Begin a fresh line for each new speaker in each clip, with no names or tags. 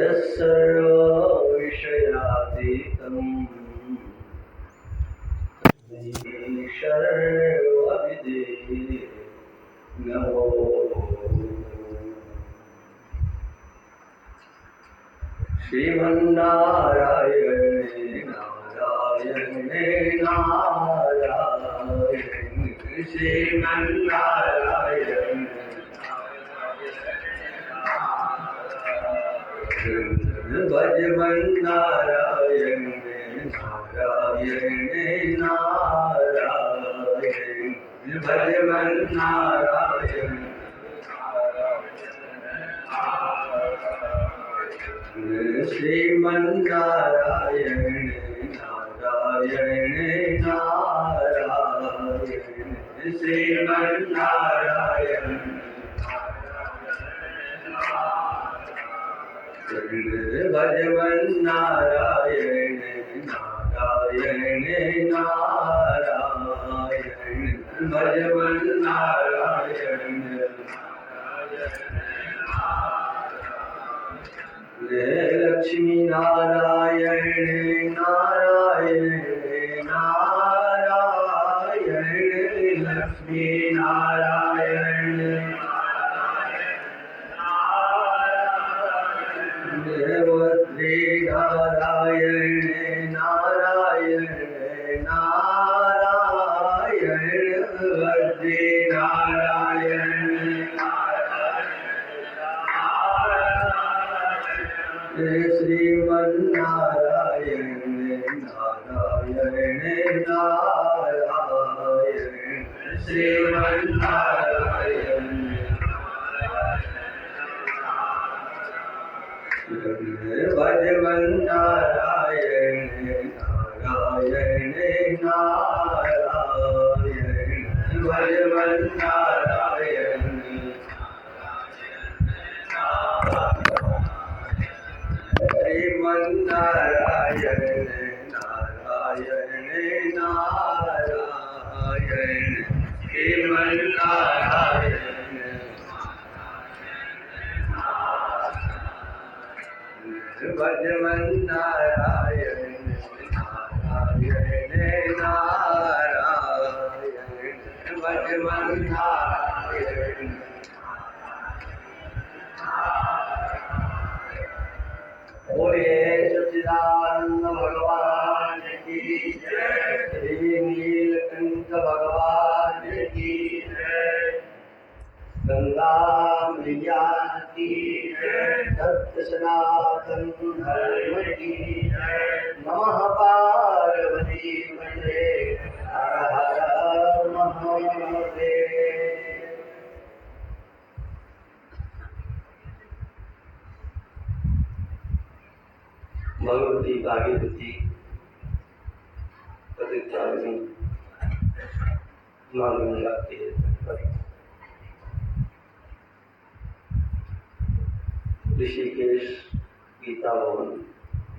यस्सर्वविषयातीतं सर्वविदे नमो। श्रीमन्नारायणे नारायणे नारायण श्रीमन्नारायण भजमन्नारायण नारायणे नारायण भजमन्नारायण श्रीमन्नारायण नारायण नारायण श्रीमन्नारायण भजमन्नारायण नारायण नारायण भजमन्नारायण लक्ष्मी नारायण नारायण नारायण लक्ष्मी नारायण देवत्री नारायण नारायण नारायण वज्री नारायण श्रीमन्नारायण नारायण नारायण श्रीमन्नारायण भजमन्नारायण नारायण नारायण भजमन्नारायण श्रीमन्नारायण नारायण नारायण श्रीमन्नारायण भजमन्नारायण नारायण नारायण भजमन्नारायण बोले सच्चिदानंद भगवान की जय। श्री नीलकंठ भगवान की जय। गंगा मैया की जय। सत्य सनातन धर्म की जय। नमः पार्वती पते हर हर महादेव। भगवती भागीरथी पतितारिणी मां गंगा के तट ऋषिकेश गीता भवन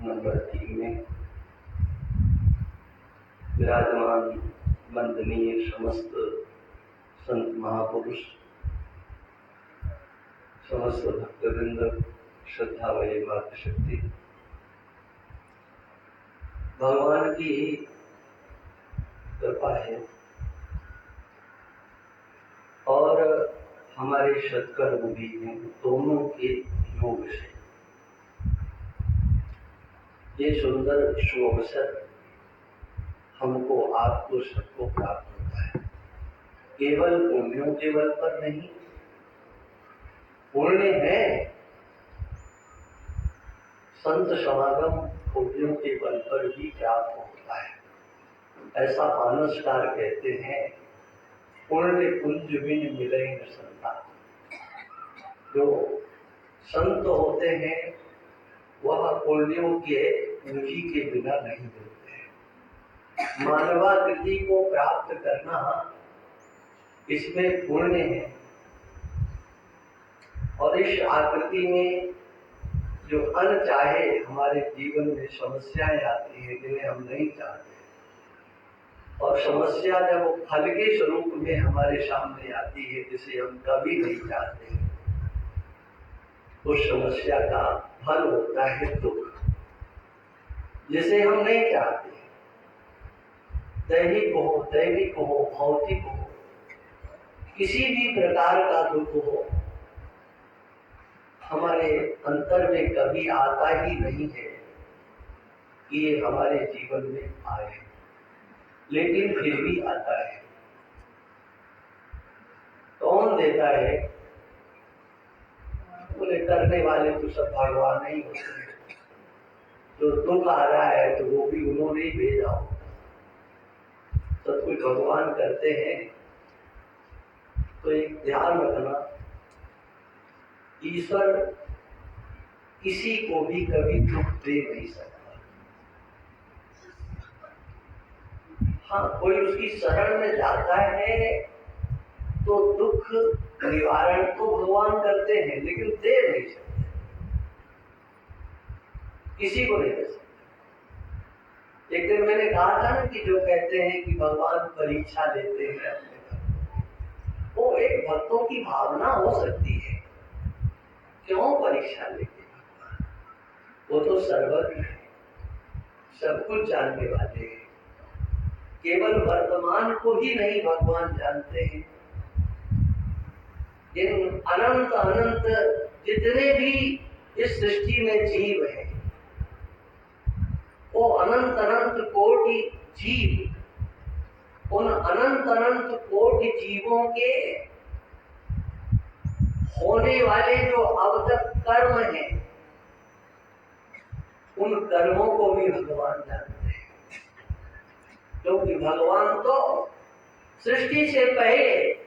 नंबर 3 में विराजमान वंदनीय समस्त संत महापुरुष, समस्त भक्तवृंद, श्रद्धामयी मातृशक्ति, भगवान की कृपा है और हमारे सत्कर्म भी हैं, दोनों के योग से ये सुंदर शुभ अवसर हमको आपको सबको प्राप्त होता है। केवल पुण्यों के बल पर नहीं, पुण्य है संत समागम पुण्यों के बल पर भी प्राप्त होता है। ऐसा मानसकार कहते हैं, पुण्य कुंज बिन मिले न संता। जो संत होते हैं वह पुण्यों के पूंजी के बिना नहीं मिलते हैं। मानवाकृति को प्राप्त करना इसमें पुण्य है और इस आकृति में जो अनचाहे हमारे जीवन में समस्याएं आती है जिन्हें हम नहीं चाहते, और समस्या जब फल के स्वरूप में हमारे सामने आती है जिसे हम कभी नहीं चाहते, उस समस्या का फल होता है दुख, जिसे हम नहीं चाहते। दैहिक हो, दैविक हो, भौतिक हो, किसी भी प्रकार का दुख हो, हमारे अंतर में कभी आता ही नहीं है कि ये हमारे जीवन में आए, लेकिन फिर भी आता है। कौन देता है? बोले करने वाले तो सब भगवान ही होते हैं। जो दुख आ रहा है तो वो भी उन्होंने ही भेजा हो। सब कुछ भगवान करते हैं। तो एक ध्यान रखना, ईश्वर किसी को भी कभी दुख दे नहीं सकता। हाँ, कोई उसकी शरण में जाता है तो दुख निवारण तो भगवान करते हैं, लेकिन दे नहीं सकते, किसी को नहीं दे सकते। एक दिन मैंने कहा था ना कि जो कहते हैं कि भगवान परीक्षा लेते हैं अपने भक्तों, वो एक भक्तों की भावना हो सकती है। क्यों परीक्षा लेते भगवान? वो तो सर्वज्ञ है, सब कुछ जानने वाले हैं। केवल वर्तमान को ही नहीं भगवान जानते हैं। इन अनंत अनंत जितने भी इस सृष्टि में जीव हैं, वो अनंत अनंत कोटि जीव, उन अनंत अनंत कोटि जीवों के होने वाले जो अब तक कर्म हैं, उन कर्मों को भी भगवान जानते हैं। क्योंकि भगवान तो सृष्टि से पहले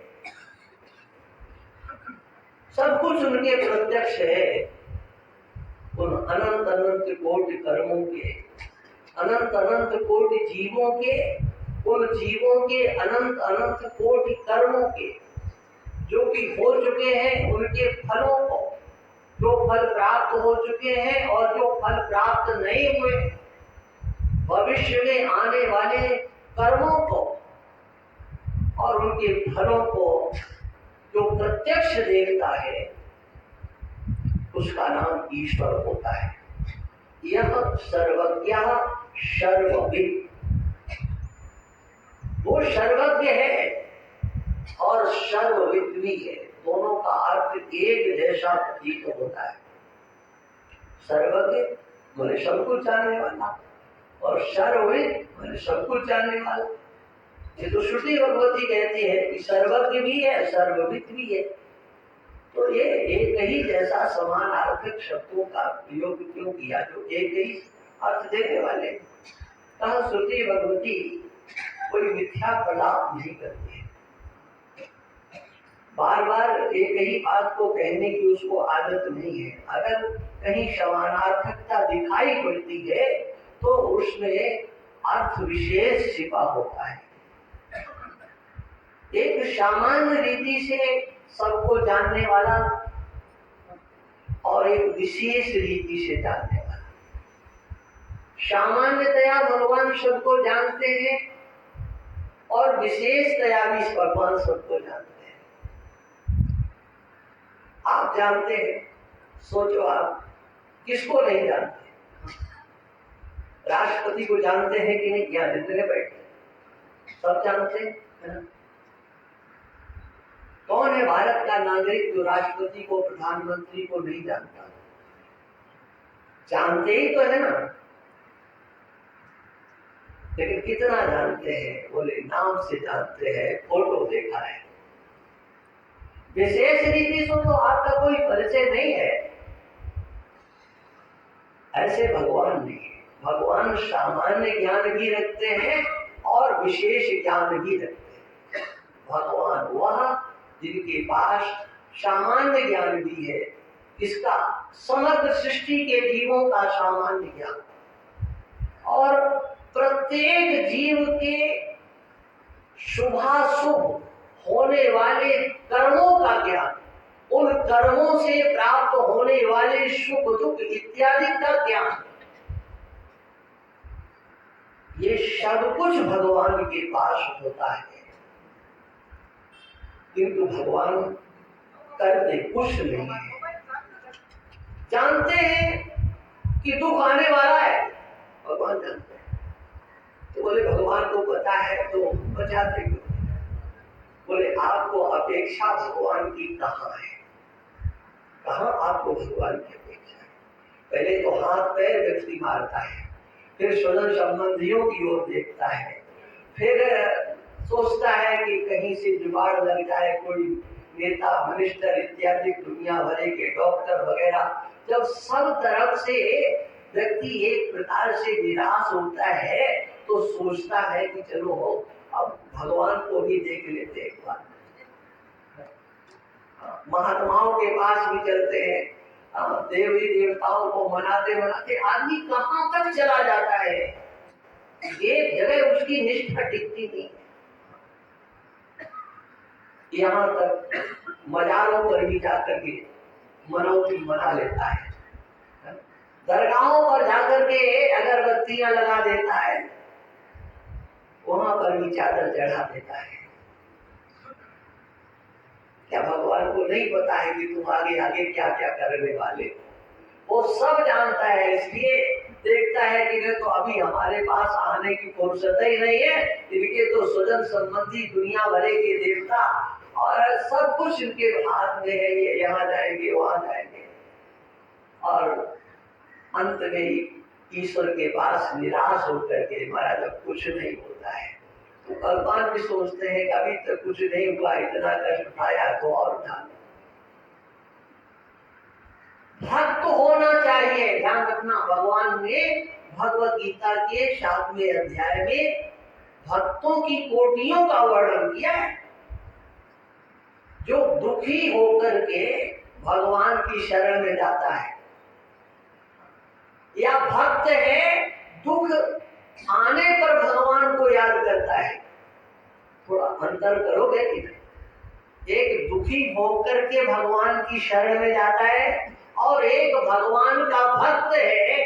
सब कुछ उनके प्रत्यक्ष है। उन अनंत अनंत कोटि कर्मों के, अनंत अनंत कोटि जीवों के, उन जीवों के अनंत अनंत कोटि कर्मों के, जो कि हो चुके हैं, उनके फलों को, जो फल प्राप्त हो चुके हैं और जो फल प्राप्त नहीं हुए, भविष्य में आने वाले कर्मों को और उनके फलों को जो प्रत्यक्ष देखता है, उसका नाम ईश्वर होता है। यह सर्वज्ञ सर्वविद, वो सर्वज्ञ है और सर्वविद भी है। दोनों का अर्थ एक जैसा प्रतीत होता है। सर्वज्ञ माने सब कुछ जानने वाला, और सर्वविद माने सब कुछ जानने वाला। ये तो श्रुति भगवती कहती है कि सर्वज्ञ भी है, सर्वविद भी है। तो ये एक ही जैसा समानार्थक शब्दों का प्रयोग क्यों किया, जो एक ही अर्थ देने वाले? कहा श्रुति भगवती कोई मिथ्या प्रलाप नहीं करती है। बार बार एक ही बात को कहने की उसको आदत नहीं है। अगर कहीं समानार्थकता दिखाई पड़ती है तो उसमें अर्थ विशेष छिपा होता है। एक सामान्य रीति से सबको जानने वाला और एक विशेष रीति से जानने वाला। सामान्यतया भगवान सबको जानते हैं और विशेषतया भी भगवान सबको जानते हैं। आप जानते हैं, सोचो आप किसको नहीं जानते? राष्ट्रपति को जानते हैं कि नहीं? यहाँ जितने बैठे सब जानते हैं। कौन है भारत का नागरिक जो राष्ट्रपति को, प्रधानमंत्री को नहीं जानता? जानते ही तो है ना, लेकिन कितना जानते हैं? बोले नाम से जानते हैं, फोटो देखा है। विशेष रीति से तो आपका कोई परिचय नहीं है। ऐसे भगवान नहीं है। भगवान सामान्य ज्ञान भी रखते हैं और विशेष ज्ञान भी रखते हैं। भगवान वह जिनके पास सामान्य ज्ञान भी है, इसका समग्र सृष्टि के जीवों का सामान्य ज्ञान, और प्रत्येक जीव के शुभाशुभ होने वाले कर्मों का ज्ञान, उन कर्मों से प्राप्त होने वाले सुख दुख इत्यादि का ज्ञान, ये सब कुछ भगवान के पास होता है। किंतु भगवान करते कुछ नहीं है। जानते हैं कि दुख आने वाला है, भगवान जानते हैं। तो बोले भगवान को पता है तो बचाते क्यों? बोले आपको अपेक्षा भगवान की कहाँ है? कहाँ आपको भगवान की अपेक्षा है? पहले तो हाथ पैर व्यक्ति मारता है, फिर स्वजन संबंधियों की ओर देखता है, फिर सोचता है कि कहीं से जुगाड़ लग जाए, कोई नेता मिनिस्टर इत्यादि दुनिया भरे के डॉक्टर वगैरह। जब सब तरफ से व्यक्ति एक प्रकार से निराश होता है तो सोचता है कि चलो अब भगवान को भी देख लेते एक बार। महात्माओं के पास भी चलते हैं, देवी देवताओं को मनाते मनाते आदमी कहाँ तक चला जाता है, एक जगह उसकी निष्ठा टिकती नहीं। यहाँ तक मजारों पर भी जाकर के मनौती मना लेता है, दरगाहों पर जाकर के अगरबत्तियां लगा देता है, वहां पर भी चादर चढ़ा देता है। क्या भगवान को नहीं पता है कि तुम आगे आगे क्या क्या करने वाले हो? वो सब जानता है, इसलिए देखता है कि तो अभी हमारे पास आने की फुर्सत ही नहीं है। इनके तो स्वजन संबंधी दुनिया भरे के देवता और सब कुछ इनके हाथ में है, ये यहाँ जाएंगे वहां जाएंगे। और अंत में ईश्वर के पास निराश होकर के महाराज जब कुछ नहीं होता है तो भगवान भी सोचते हैं कि अभी तक कुछ नहीं हुआ, इतना कष्ट उठाया तो और उठा। भक्त होना चाहिए, ध्यान रखना। भगवान ने भगवत गीता के 7वें अध्याय में भक्तों की कोटियों का वर्णन किया है। जो दुखी होकर के भगवान की शरण में जाता है, या भक्त है दुख आने पर भगवान को याद करता है। थोड़ा अंतर करोगे कि नहीं? एक दुखी होकर के भगवान की शरण में जाता है और एक भगवान का भक्त है,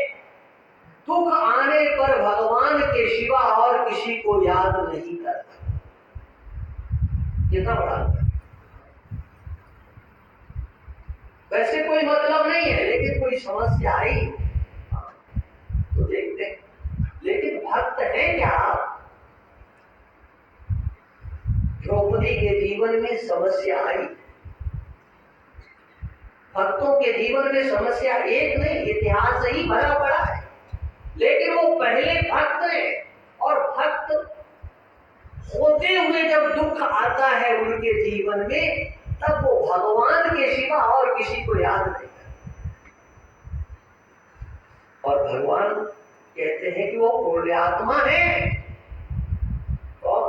दुख आने पर भगवान के सिवा और किसी को याद नहीं करता। कितना बड़ा अंतर। वैसे कोई मतलब नहीं है, लेकिन कोई समस्या आई तो देखते हैं। लेकिन भक्त है क्या? द्रौपदी के जीवन में समस्या आई, भक्तों के जीवन में समस्या एक नहीं, इतिहास ही भरा पड़ा है। लेकिन वो पहले भक्त है और भक्त होते हुए जब दुख आता है उनके जीवन में, तब वो भगवान के सिवा और किसी को याद नहीं करते। और भगवान कहते हैं कि वो पुण्यात्मा है और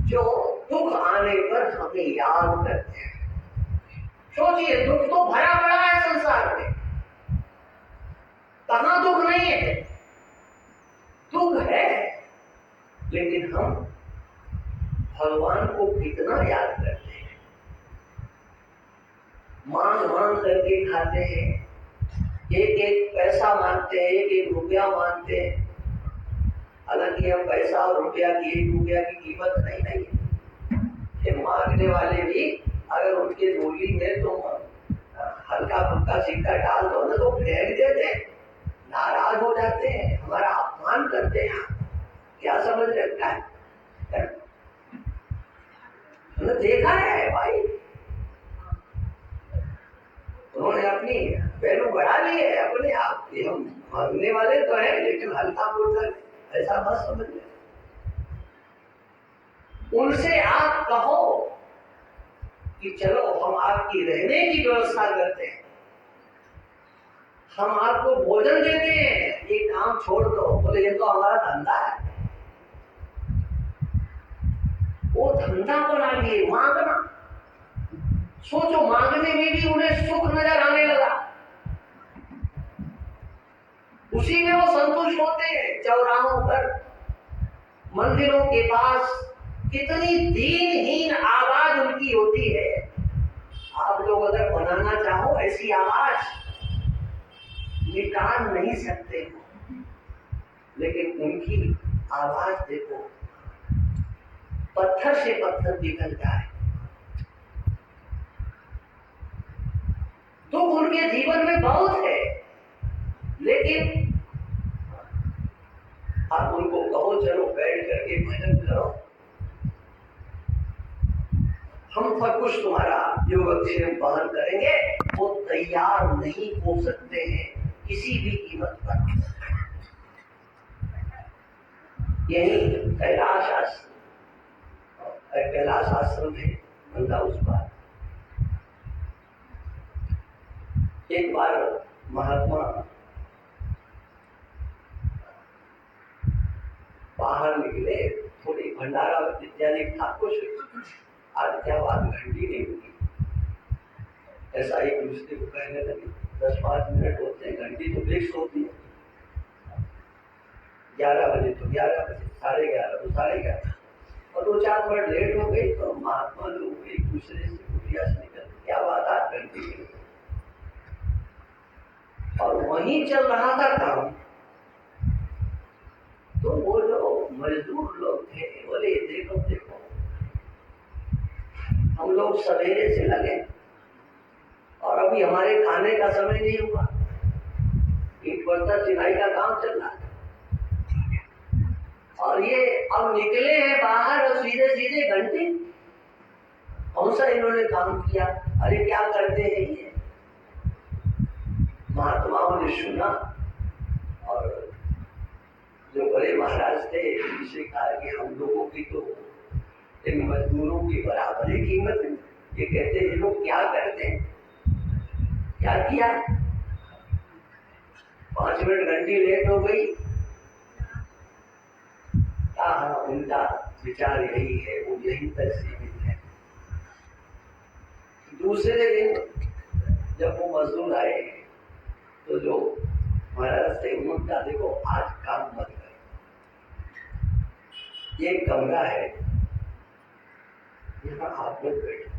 जो दुख आने पर हमें याद करते हैं। सोचिए, दुख तो भरा पड़ा है संसार में, कहां दुख नहीं है? दुख है, लेकिन हम भगवान को कितना याद करते हैं। मांग मांग करके खाते हैं, एक एक पैसा मांगते हैं, एक एक रुपया मांगते हैं। हालांकि हम पैसा और रुपया की, 1 रुपया की कीमत नहीं है। ये मांगने वाले भी अगर उनके झोली में तो हल्का फुल्का सिक्का डाल दो ना तो फेंक देते, नाराज हो जाते हैं, हमारा अपमान करते हैं। क्या समझ रखा है? हमने देखा है भाई, उन्होंने अपनी वैल्यू बढ़ा ली है अपने आप। हम मांगने वाले तो है, लेकिन हल्का फुल्का ऐसा मत समझ ले। उनसे आप कहो कि चलो हम आपकी रहने की व्यवस्था करते हैं, हम आपको भोजन देते हैं, ये काम छोड़ दो। बोले ये तो हमारा धंधा है। वो धंधा बना लिए मांगना। सोचो, मांगने में भी उन्हें सुख नजर आने लगा, उसी में वो संतुष्ट होते हैं। चौराहों पर, मंदिरों के पास कितनी दीनहीन आवाज उनकी होती है। आप लोग अगर बनाना चाहो ऐसी आवाज निकाल नहीं सकते हो, लेकिन उनकी आवाज देखो, पत्थर से पत्थर पिघल जाए। दुख उनके जीवन में बहुत है, लेकिन आप उनको कहो चलो बैठ करके भजन करो, हम सब कुछ तुम्हारा योगक्षेम पालन करेंगे, वो तैयार नहीं हो सकते हैं किसी भी कीमत पर। यही कैलाश आश्रम है बंदा उस बार। एक बार महात्मा बाहर निकले, थोड़ी भंडारा इत्यादि था, कुछ आज्ञावाद घंटी नहीं हुई। ऐसा एक दूसरे को कहने लगे 10-5 मिनट होते हैं, घंटी तो फिक्स होती है, 11 बजे तो 11 बजे, 11:30 तो 11:30, और 2-4 मिनट लेट हो गई तो महात्मा लोग एक दूसरे से कुटिया से निकल, क्या बात आज घंटी नहीं। और वहीं चल रहा था काम, तो वो जो मजदूर लोग थे बोले देखो देखो, हम लोग सवेरे से लगे और अभी हमारे खाने का समय नहीं हुआ, ईंट बर्तन चिनाई का काम चल रहा है, और ये अब निकले हैं बाहर और सीधे सीधे घंटे, कौन सा इन्होंने काम किया, अरे क्या करते हैं ये। महात्माओं ने सुना और जो बड़े महाराज थे उनसे कहा कि हम लोगों की तो इन मजदूरों की बराबरी कीमत है। ये कहते हैं लोग क्या करते हैं, क्या किया, 5 मिनट घंटी लेट हो गई। हाँ, उनका विचार यही है, वो यही तक सीमित है। दूसरे दिन जब वो मजदूर आए तो जो महाराज थे उन्होंने कहा देखो आज काम मत करो, ये कमरा है, यहाँ आप लोग बैठो,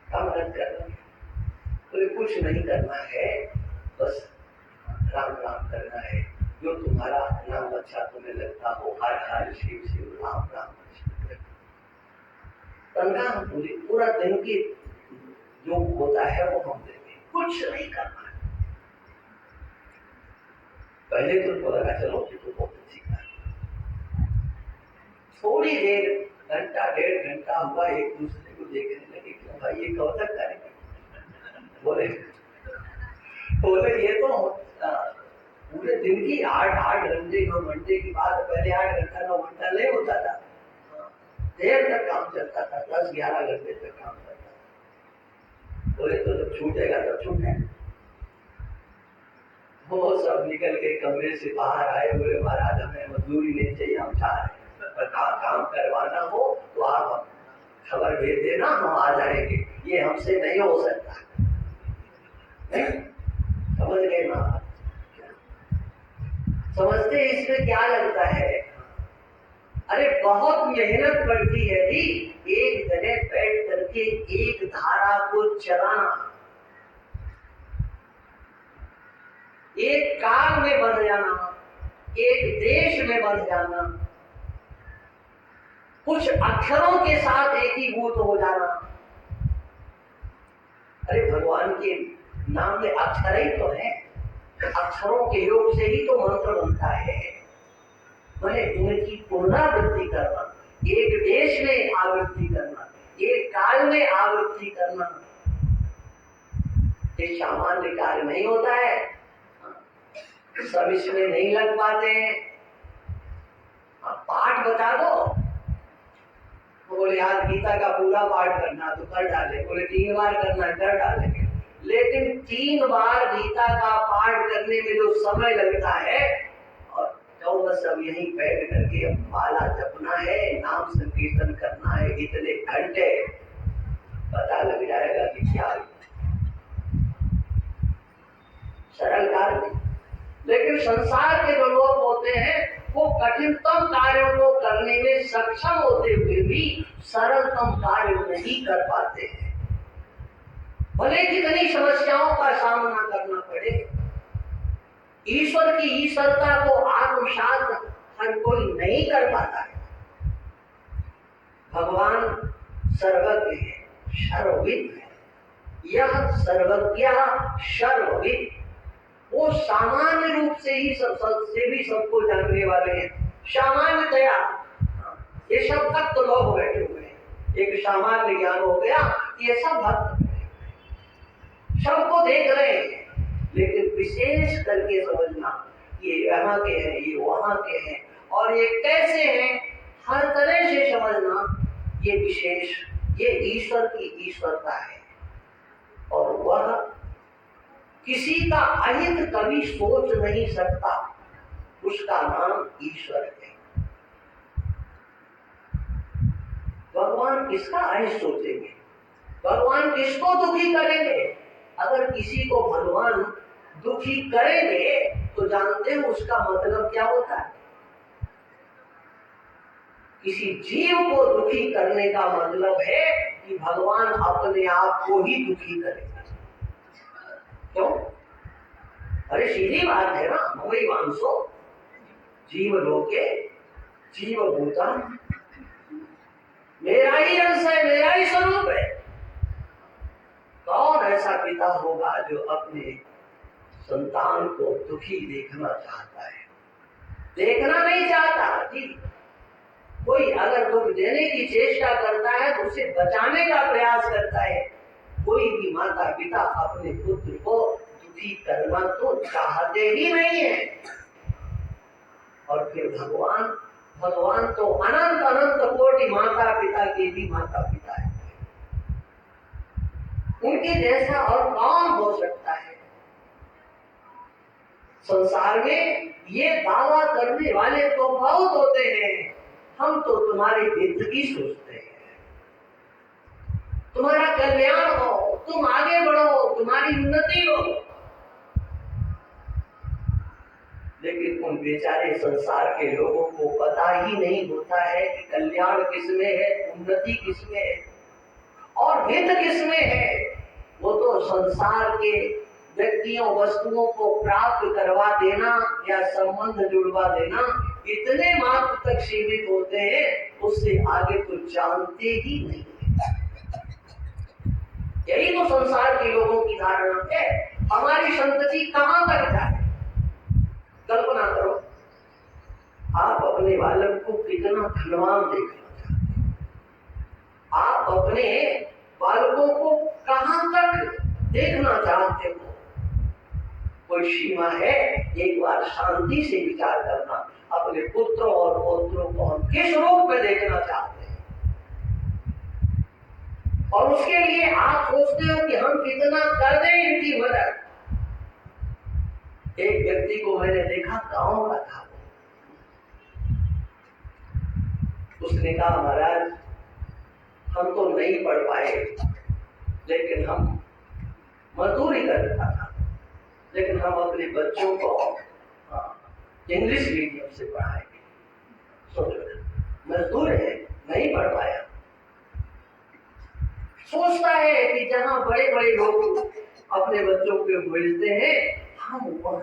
काम मत करना, तो कुछ नहीं करना है, बस राम राम करना है, जो तुम्हारा नाम अच्छा तुम्हें लगता हो, हर हर शिव शिव राम राम तंगा हम पूरा दिन की जो होता है वो हम देंगे, कुछ नहीं करना है। पहले तो उनको लगा चलो कि तो बहुत अच्छी बात, थोड़ी देर घंटा 1.5 घंटा हुआ, एक दूसरे को देखने लगे कि भाई ये कब तक करेंगे। बोले ये तो पूरे दिन की 8 घंटे 9 घंटे की बात, पहले 8 घंटा 9 घंटा नहीं होता था, देर तक काम चलता था, 10-11 घंटे तक काम चलता था। बोले तो जब छूटेगा तब छूटेगा। वो सब निकल के कमरे से बाहर आए, बोले महाराज हमें मजदूरी नहीं चाहिए, हम चाह रहे काम करवाना हो तो आप खबर भेज देना, हम आ जाएंगे, ये हमसे नहीं हो सकता। नहीं समझ गए ना, समझते इसमें क्या लगता है, अरे बहुत मेहनत पड़ती है जी, एक जगह बैठ करके एक धारा को चलाना, एक काल में बंध जाना, एक देश में बंध जाना, कुछ अक्षरों के साथ एकीभूत हो जाना। अरे भगवान के नाम में अक्षर ही तो है, अक्षरों के योग से ही तो मंत्र बनता है। मैंने उनकी पुनरावृत्ति करना, एक देश में आवृत्ति करना, एक काल में आवृत्ति करना, ये सामान्य कार्य नहीं होता है, सब इसमें नहीं लग पाते हैं। पाठ बता दो, बोले आज गीता का पूरा पाठ करना तो कर डाले, बोले 3 बार करना कर डालेंगे, लेकिन 3 बार गीता का पाठ करने में जो समय लगता है, और तो बस अब यहीं बैठ करके माला जपना है, नाम संकीर्तन करना है, इतने घंटे पता लग जाएगा कि क्या सरल कार्य। लेकिन संसार के जो लोग होते हैं वो कठिनतम कार्यों को करने में सक्षम होते हुए भी सरलतम कार्य नहीं कर पाते हैं, भले कितनी समस्याओं का सामना करना पड़े। ईश्वर की ईश्वरता को आत्मसात हर कोई नहीं कर पाता है। भगवान सर्वज्ञ है, सर्वविद है, यह सर्वज्ञ सर्वविद, वो सामान्य रूप से ही से भी सबको जानने वाले हैं। सामान्यतया ये सब भक्त लोग बैठे हुए हैं, एक सामान्य ज्ञान हो गया, ये सब भक्त सबको देख रहे हैं, लेकिन विशेष करके समझना ये यहाँ के हैं, ये वहां के हैं, और ये कैसे हैं, हर तरह से समझना। ये विशेष, ये ईश्वर की ईश्वरता है, और वह किसी का अहित कभी सोच नहीं सकता, उसका नाम ईश्वर है। भगवान किसका अहित सोचेंगे? भगवान किसको दुखी करेंगे? अगर किसी को भगवान दुखी करेंगे तो जानते हो उसका मतलब क्या होता है? किसी जीव को दुखी करने का मतलब है कि भगवान अपने आप को ही दुखी करेगा। क्यों? अरे सीधी बात है ना, ममई वांसो जीव लोके जीव भूता, मेरा ही अंश है, मेरा ही स्वरूप है। कौन ऐसा पिता होगा जो अपने संतान को दुखी देखना चाहता है? देखना नहीं चाहता जी। कोई अगर दुख देने की चेष्टा करता है तो उसे बचाने का प्रयास करता है। कोई भी माता पिता अपने पुत्र को दुखी करना तो चाहते ही नहीं है। और फिर भगवान तो अनंत अनंत कोटि माता पिता के भी माता पिता है, उनके जैसा और कौन हो सकता है? संसार में ये दावा करने वाले तो बहुत होते हैं, हम तो तुम्हारे हित की सोचते हैं, तुम्हारा कल्याण हो, तुम आगे बढ़ो, तुम्हारी उन्नति हो। लेकिन उन बेचारे संसार के लोगों को पता ही नहीं होता है कि कल्याण किसमें है, उन्नति किसमें है और हित किसमें है। वो तो संसार के व्यक्तियों वस्तुओं को प्राप्त करवा देना या संबंध जुड़वा देना, इतने मात्र तक सीमित होते हैं, उससे आगे तो जानते ही नहीं। यही तो संसार के लोगों की धारणा है। हमारी संतति कहां तक जाए? कल्पना करो, आप अपने बालक को कितना धनवान देखना चाहते हैं, आप अपने बालकों को कहां तक देखना चाहते हो? कोई सीमा है? एक बार शांति से विचार करना, अपने पुत्रों और पौत्रों को हम किस रूप में देखना चाहते हैं, और उसके लिए आप सोचते हो कि हम कितना कर दें इनकी मदद। एक व्यक्ति को मैंने देखा, गांव का था, उसने कहा महाराज हम तो नहीं पढ़ पाए, लेकिन हम मजदूरी करता था, लेकिन हम अपने बच्चों को इंग्लिश मीडियम से पढ़ाएंगे। सोचो, मजदूर है, नहीं पढ़ पाया। सोचता है कि जहां बड़े बड़े लोग अपने बच्चों को भेजते हैं, हम वहां,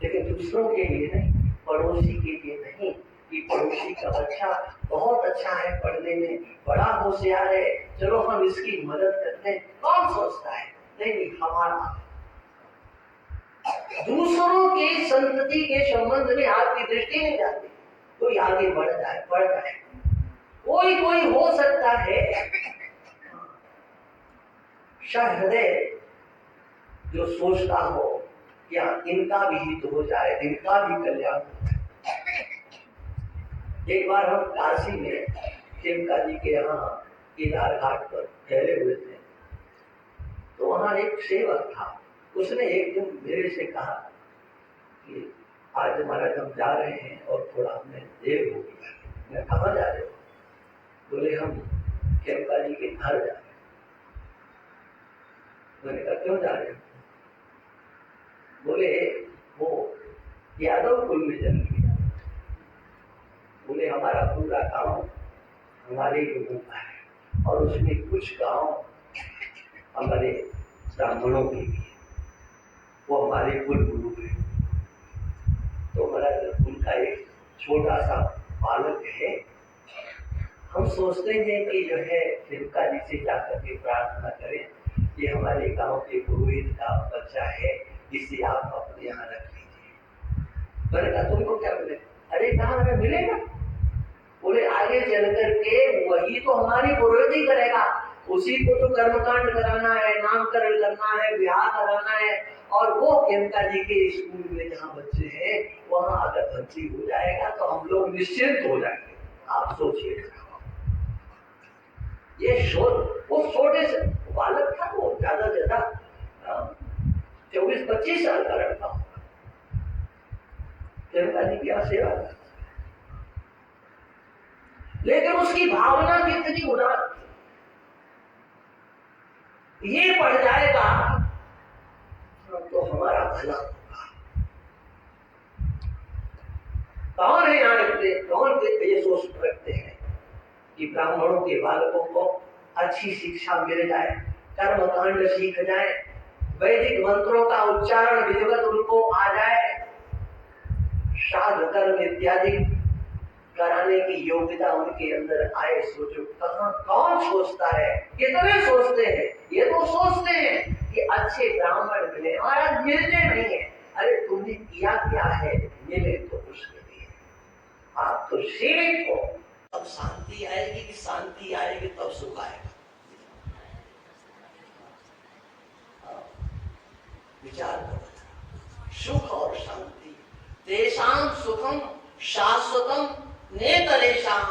लेकिन दूसरों के लिए नहीं, पड़ोसी के लिए नहीं कि पड़ोसी का बच्चा बहुत अच्छा है, पढ़ने में बड़ा होशियार है, चलो हम इसकी मदद करते हैं। कौन सोचता है? नहीं, हमारा दूसरों की संतति के संबंध में आपकी दृष्टि नहीं जाती। कोई आगे बढ़ जाए, कोई हो सकता है सहृदय जो सोचता हो या इनका भी हित हो जाए, इनका भी कल्याण हो जाए। एक बार हम काशी में खेमका जी के यहाँ केदार घाट पर ठहरे हुए थे, तो वहां एक सेवक था, उसने एक दिन मेरे से कहा कि आज महाराज हम जा रहे हैं और थोड़ा हमें देर हो गया। मैं कहाँ जा रहे हो? बोले हम खेमका जी के घर जा रहे हैं। मैंने कहा क्यों जा रहे हो? बोले वो यादव कुल में जन्म लिया। बोले हमारा पूरा गांव हमारे लोगों का है, और उसमें कुछ गांव हमारे ब्राह्मणों के भी, वो हमारे कुल गुरु है। तो हमारा उनका एक छोटा सा बालक है, हम सोचते हैं कि जो है खेमका जी से जाकर के प्रार्थना करें, ये हमारे गांव के पुरोहित का बच्चा है, इसे आप अपने यहाँ रख लीजिए। मैंने कहा तुमको क्या मिले? अरे कहा हमें मिलेगा? बोले आगे चल करके वही तो हमारी पुरोहित ही करेगा, उसी को तो कर्मकांड कराना है, नामकरण करना है, ब्याह कराना है। और वो केमका जी के स्कूल में जहाँ बच्चे हैं वहां अगर भर्ती हो जाएगा तो हम लोग निश्चिंत हो जाएंगे। आप सोचिए, ये वो छोटे से बालक था, वो ज्यादा 24-25 साल का लड़का होगा, केमका जी की यहाँ सेवा करता, लेकिन उसकी भावना कितनी उदार थी। ये पढ़ जाएगा तो हमारा भला होगा। कौन है यहाँ रखते, कौन ये सोच रखते हैं कि ब्राह्मणों के बालकों को अच्छी शिक्षा मिल जाए, कर्मकांड सीख जाए, वैदिक मंत्रों का उच्चारण विधिवत उनको आ जाए, श्राद्ध कर्म इत्यादि कराने की योग्यता उनके अंदर आए। सोचो कहाँ कौन सोचता है, कितने सोचते हैं। ये तो सोचते हैं कि अच्छे ब्राह्मण मिले, और आज मिलते नहीं है। अरे तुमने किया क्या है, मिले तो उसके लिए आप तो सीमित हो। अब शांति आएगी कि शांति आएगी तब सुख आएगा। विचार करो, सुख और शांति, तेषां सुखम शाश्वतम नेतरेषां,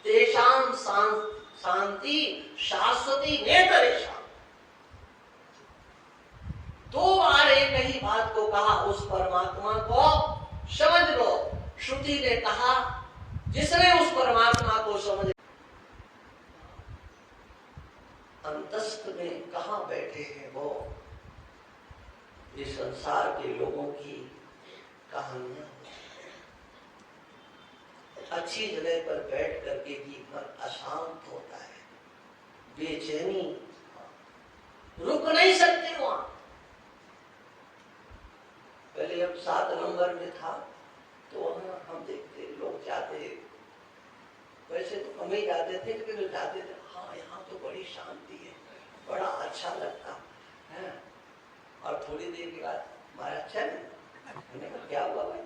तेषां शांति शाश्वती नेतरेषां। दो बार एक ही बात को कहा, उस परमात्मा को समझ लो। श्रुति ने कहा जिसने उस परमात्मा को समझ, अंतस्थ में कहाँ बैठे हैं वो, ये संसार के लोगों की कहानियां। अच्छी जगह पर बैठ करके भी मन अशांत होता है, बेचैनी, रुक नहीं सकते वहां। पहले हम 7 नंबर में था तो वहां हम देखते लोग जाते, वैसे तो हम ही जाते थे लेकिन लोग जाते थे, हाँ यहाँ तो बड़ी शांति है, बड़ा अच्छा लगता है। और थोड़ी देर के बाद हमारा चल, मैंने कहा क्या हुआ भाई?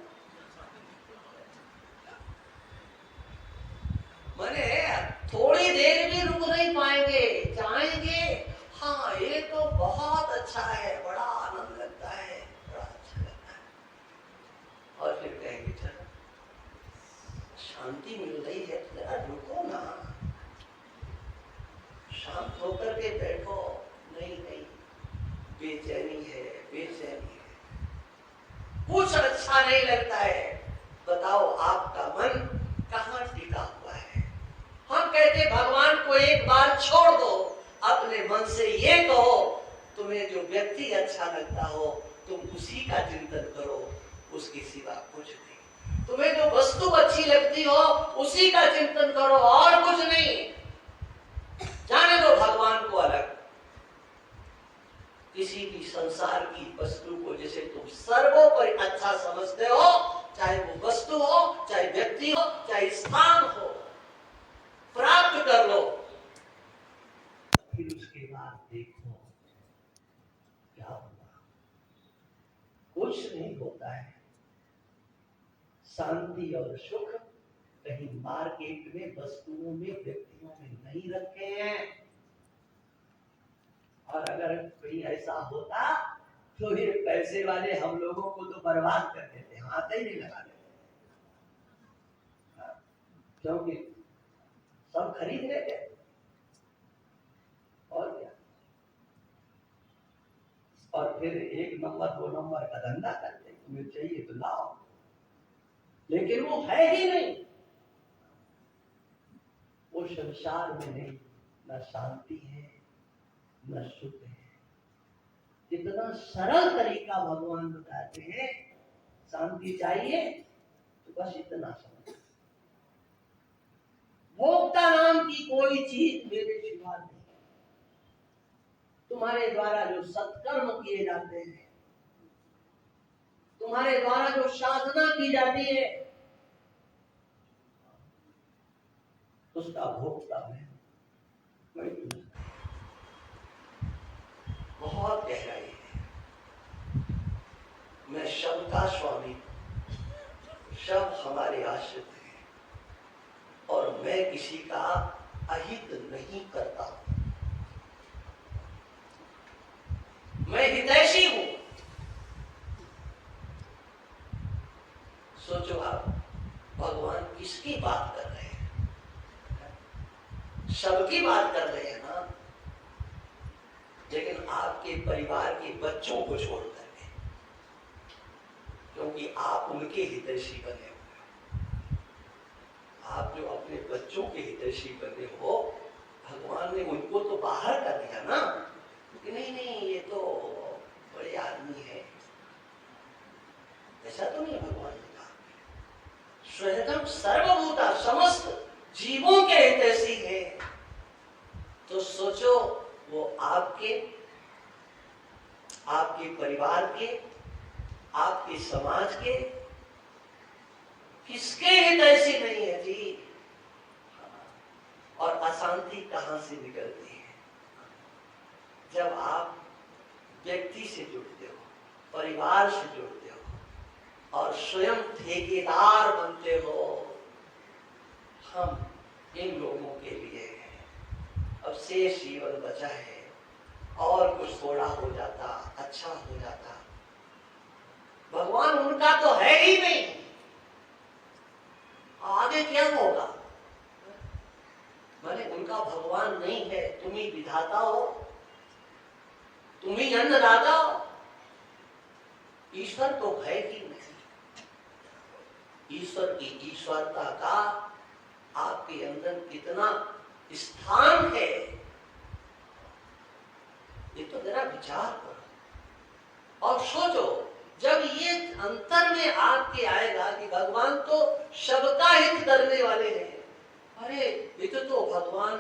मैंने थोड़ी देर भी रुक नहीं पाएंगे, चाहेंगे हाँ ये तो बहुत अच्छा है, बड़ा आनंद लगता है, बड़ा अच्छा लगता है। और फिर कहेंगे चलो शांति मिल रही है तो जरा रुको ना, शांत होकर के बैठो। नहीं नहीं, बेचैनी है, बेचैनी है, कुछ अच्छा नहीं लगता है। बताओ आपका मन कहाँ टिका हुआ है? हम कहते भगवान को एक बार छोड़ दो, अपने मन से ये कहो तुम्हें जो व्यक्ति अच्छा लगता हो तुम उसी का चिंतन करो, उसके सिवा कुछ नहीं। तुम्हें जो वस्तु अच्छी लगती हो उसी का चिंतन करो, और कुछ नहीं। जाने दो भगवान को अलग। किसी भी संसार की वस्तु को जैसे तुम सर्वोपरि अच्छा समझते हो, चाहे वो वस्तु हो, चाहे व्यक्ति हो, चाहे स्थान हो, प्राप्त कर लो। फिर उसके बाद देखो क्या होगा। कुछ नहीं होता है। शांति और सुख कहीं मार्केट में, वस्तुओं में, व्यक्तियों में नहीं रखे हैं। और अगर कोई ऐसा होता तो ये पैसे वाले हम लोगों को तो बर्बाद कर देते, हाथ ही नहीं लगा देते, क्योंकि सब खरीद लेते और क्या। और फिर 1 नंबर 2 नंबर का धंधा करते, तुम्हें चाहिए तो लाओ, लेकिन वो है ही नहीं। वो संसार में नहीं, न शांति है न सुख है। कितना सरल तरीका भगवान बताते हैं। शांति चाहिए तो बस इतना समझ, भोक्ता नाम की कोई चीज मेरे सिवा नहीं। तुम्हारे द्वारा जो सत्कर्म किए जाते हैं, तुम्हारे द्वारा जो साधना की जाती है, उसका भोक्ता मैं। आश्रित हैं और मैं किसी का अहित नहीं करता, मैं हितैषी हूं। सोचो आप, भगवान किसकी बात कर रहे हैं? सबकी बात कर रहे हैं ना, लेकिन आपके परिवार के बच्चों को छोड़ करके, क्योंकि आप उनके हितैषी बने हुए, आप जो अपने बच्चों के हितैषी बने हो, भगवान ने उनको तो बाहर कर दिया ना कि नहीं नहीं ये तो बड़े आदमी है, ऐसा तो नहीं भगवान ने कहा। स्वयं सर्वभूता, समस्त जीवों के हितैषी है। तो सोचो वो आपके परिवार के, आपके समाज के किसके हितैषी नहीं है जी? और अशांति कहां से निकलती है? जब आप व्यक्ति से जुड़ते हो, परिवार से जुड़ते हो और स्वयं ठेकेदार बनते हो। हम इन लोगों के लिए हैं, अब शेष जीवन बचा है, और कुछ थोड़ा हो जाता, अच्छा हो जाता। भगवान उनका तो है ही नहीं, आगे क्या होगा? माने उनका भगवान नहीं है, तुम ही विधाता हो, तुम ही अन्नदाता हो। ईश्वर तो है ही नहीं। ईश्वर की ईश्वरता का आपके अंदर कितना स्थान है, ये तो जरा विचार करो और सोचो। जब ये अंतर में आपके आएगा कि भगवान तो सबका हित करने वाले हैं, अरे ये तो भगवान,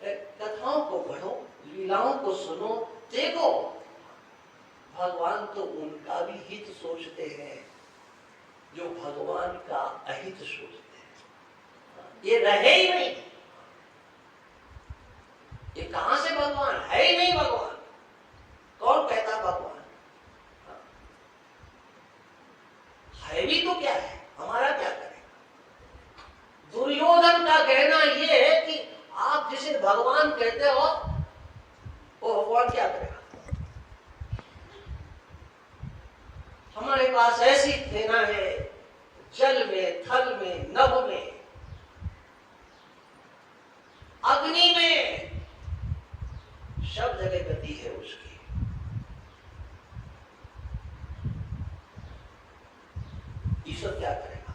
कथाओं को पढ़ो, लीलाओं को सुनो, देखो भगवान तो उनका भी हित सोचते हैं जो भगवान का अहित सोचते हैं। ये रहे ही नहीं, ये कहां से भगवान? है ही नहीं भगवान। कौन कहता भगवान है? भी तो क्या है, हमारा क्या करें? दुर्योधन का कहना यह है कि आप जिसे भगवान कहते हो वो भगवान क्या करेगा? हमारे पास ऐसी सेना है, जल में, थल में, नभ में, अग्नि में, सब जगह गति है उसकी। ईश्वर क्या करेगा?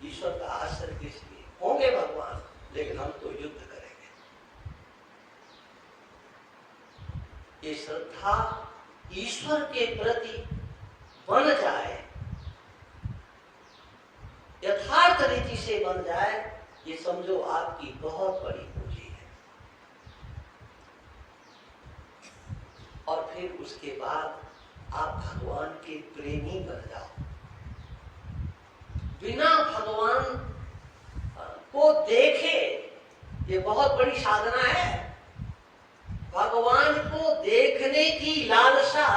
ईश्वर का आश्रय किस लिए? होंगे भगवान, लेकिन हम तो युद्ध करेंगे। ये श्रद्धा ईश्वर के प्रति बन जाए, यथार्थ रीति से बन जाए, ये समझो आपकी बहुत बड़ी पूंजी है। और फिर उसके बाद आप भगवान के प्रेमी बन जाओ। बिना भगवान को देखे, ये बहुत बड़ी साधना है। भगवान को देखने की लालसा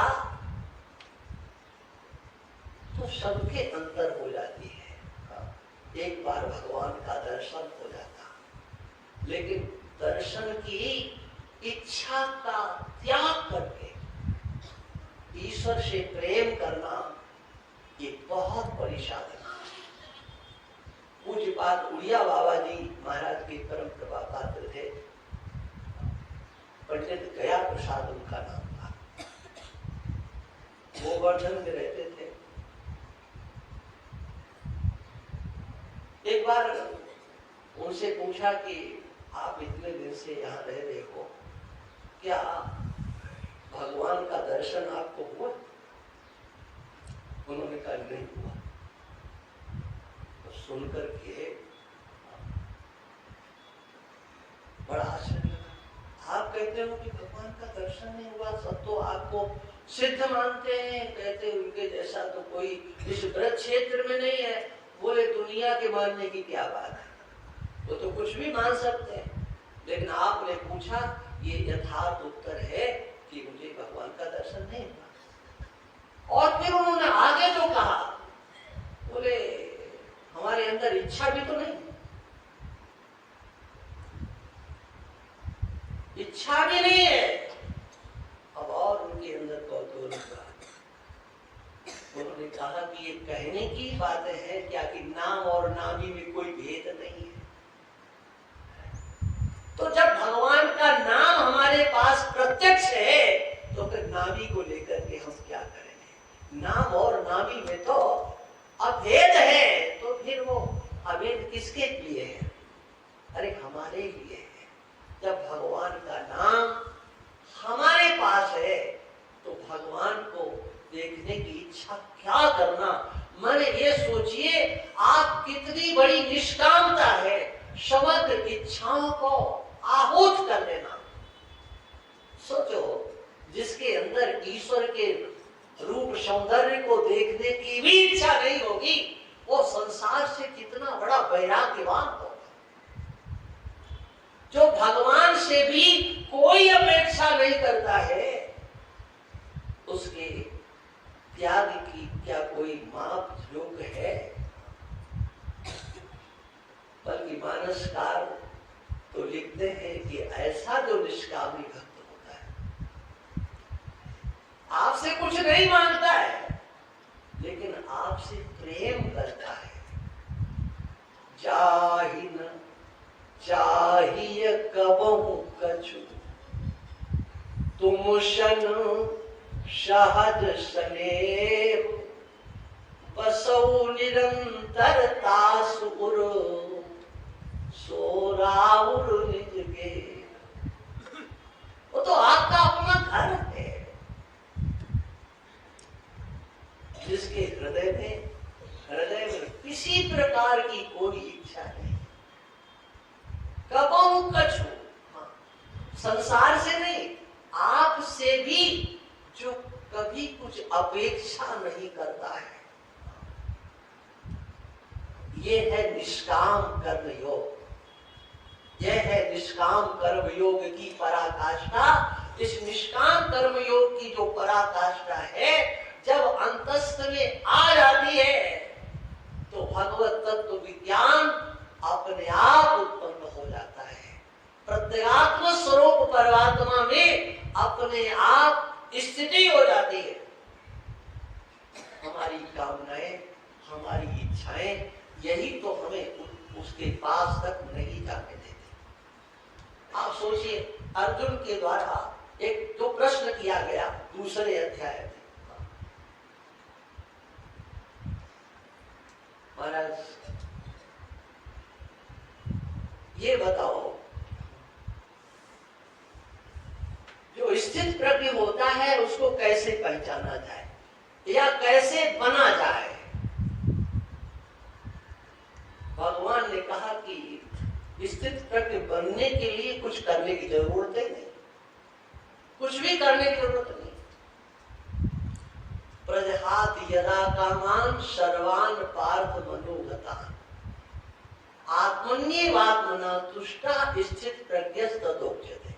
तो सबके अंदर हो जाती है। एक बार भगवान का दर्शन हो जाता, लेकिन दर्शन की इच्छा का त्याग करके ईश्वर से प्रेम करना, ये बहुत बड़ी साधना है। पूज्यपाद उड़िया बाबा जी महाराज के परम कृपा पात्र थे, पंडित गया प्रसाद उनका नाम था। गोवर्धन में रहते थे। एक बार उनसे पूछा कि आप इतने दिन से यहाँ रह रहे हो, क्या भगवान का दर्शन आपको हुआ? उन्होंने कहा नहीं हुआ। तो सुनकर के बड़ा आश्चर्य लगा। आप कहते हो कि भगवान का दर्शन नहीं हुआ, सब तो आपको सिद्ध मानते हैं, कहते उनके जैसा तो कोई इस ब्रज क्षेत्र में नहीं है। बोले दुनिया के मानने की क्या बात है, वो तो कुछ भी मान सकते हैं, लेकिन आपने पूछा, ये यथार्थ उत्तर है कि मुझे भगवान का दर्शन नहीं हुआ। और फिर उन्होंने आगे जो कहा, बोले
हमारे अंदर इच्छा भी तो नहीं, इच्छा भी नहीं है। अब और उनके अंदर कौतूहल हुआ। उन्होंने कहा कि ये कहने की बातें हैं क्या कि नाम और नामी में कोई भेद नहीं है। तो जब भगवान का नाम हमारे पास प्रत्यक्ष है तो फिर नामी को लेकर के हम क्या करेंगे? नाम और नामी में तो अभेद है, तो फिर वो अभेद किसके लिए है? अरे हमारे लिए है। जब भगवान का नाम हमारे पास है तो भगवान को देखने की इच्छा क्या करना। मैंने ये सोचिए आप कितनी बड़ी निष्कामता है समग्र इच्छाओं को आहूत कर देना। सोचो, जिसके अंदर ईश्वर के रूप सौंदर्य को देखने की भी इच्छा नहीं होगी, वो संसार से कितना बड़ा वैराग्यवान होगा। जो भगवान से भी कोई अपेक्षा नहीं करता है, उसके त्याग की क्या कोई माप जोग है? बल्कि मानसकार तो लिखते हैं कि ऐसा जो निष्कामी भक्त होता है, आपसे कुछ नहीं मांगता है लेकिन आपसे प्रेम करता है। जाहि न चाहिए कबहु कछु, तुम शन सहज स्नेह, बसौ निरंतर तासुर, सो राहुल निज के। वो तो आपका अपना घर है, जिसके हृदय में किसी प्रकार की कोई इच्छा नहीं। कबहु कछु, संसार से नहीं, आपसे भी जो कभी कुछ अपेक्षा नहीं करता है। ये है निष्काम कर्म योग। यह है निष्काम कर्म योग की पराकाष्ठा। इस निष्काम कर्म योग की जो पराकाष्ठा है, जब अंतस्थ में आ जाती है तो भगवत तत्व विज्ञान अपने आप उत्पन्न हो जाता है। प्रत्यगात्म स्वरूप परमात्मा में अपने आप स्थिति हो जाती है। हमारी कामनाएं, हमारी इच्छाएं, यही तो हमें उसके पास तक नहीं जाने देते। आप सोचिए, अर्जुन के द्वारा एक जो प्रश्न किया गया दूसरे अध्याय में, महाराज ये बताओ, जो स्थित प्रज्ञ होता है उसको कैसे पहचाना जाए या कैसे बना जाए? भगवान ने कहा कि स्थित प्रज्ञ बनने के लिए कुछ करने की जरूरत है नहीं, कुछ भी करने की जरूरत नहीं। प्रजहात यदा कामान सर्वान पार्थ मनोगतान, आत्मन्येवात्मना तुष्टा स्थित प्रज्ञस्तदोच्यते।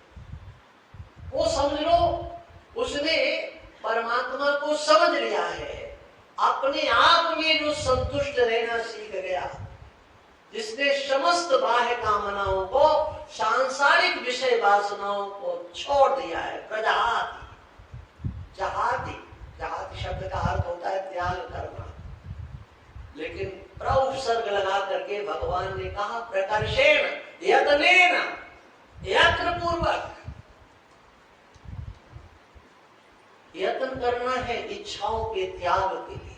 वो समझ लो, उसने परमात्मा को समझ लिया है, अपने आप में जो संतुष्ट रहना सीख गया, जिसने समस्त बाह्य कामनाओं को, सांसारिक विषय वासनाओं को छोड़ दिया है। प्रजहाति, जहाति, जहाति शब्द का अर्थ होता है त्याग करना, लेकिन प्रउपसर्ग लगा करके भगवान ने कहा प्रकर्षेण यत्नेन, यत्न पूर्वक यत्न करना है इच्छाओं के त्याग के लिए।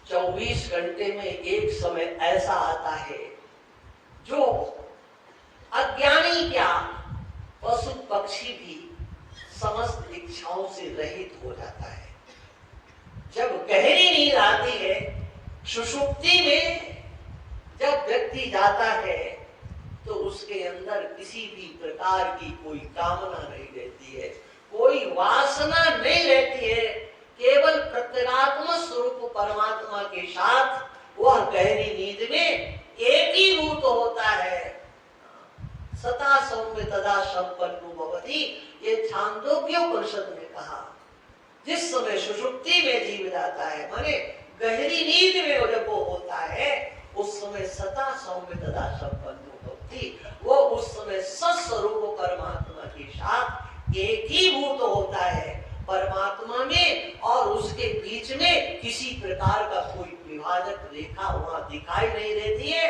चौबीस घंटे में एक समय ऐसा आता है जो अज्ञानी क्या, पशु पक्षी भी समस्त इच्छाओं से रहित हो जाता है। जब गहरी नींद आती है, सुषुप्ति में जब व्यक्ति जाता है तो उसके अंदर किसी भी प्रकार की कोई कामना नहीं रहती है, कोई वासना नहीं रहती है। केवल प्रत्यगात्म स्वरूप परमात्मा के साथ वह गहरी नींद में एक ही रूप होता है। सता सौम्य तदा संपन्नो भवति, ये छांदोग्योपनिषद ने कहा। जिस समय सुषुप्ति में जीव जाता है, माने गहरी नींद में जब वो होता है, उस समय सता सौम्य तदा संपन्न होती, वो उस समय सस्वरूप परमात्मा के साथ एक ही भूत होता है। परमात्मा में और उसके बीच में किसी प्रकार का कोई विभाजक रेखा वहां दिखाई नहीं देती है।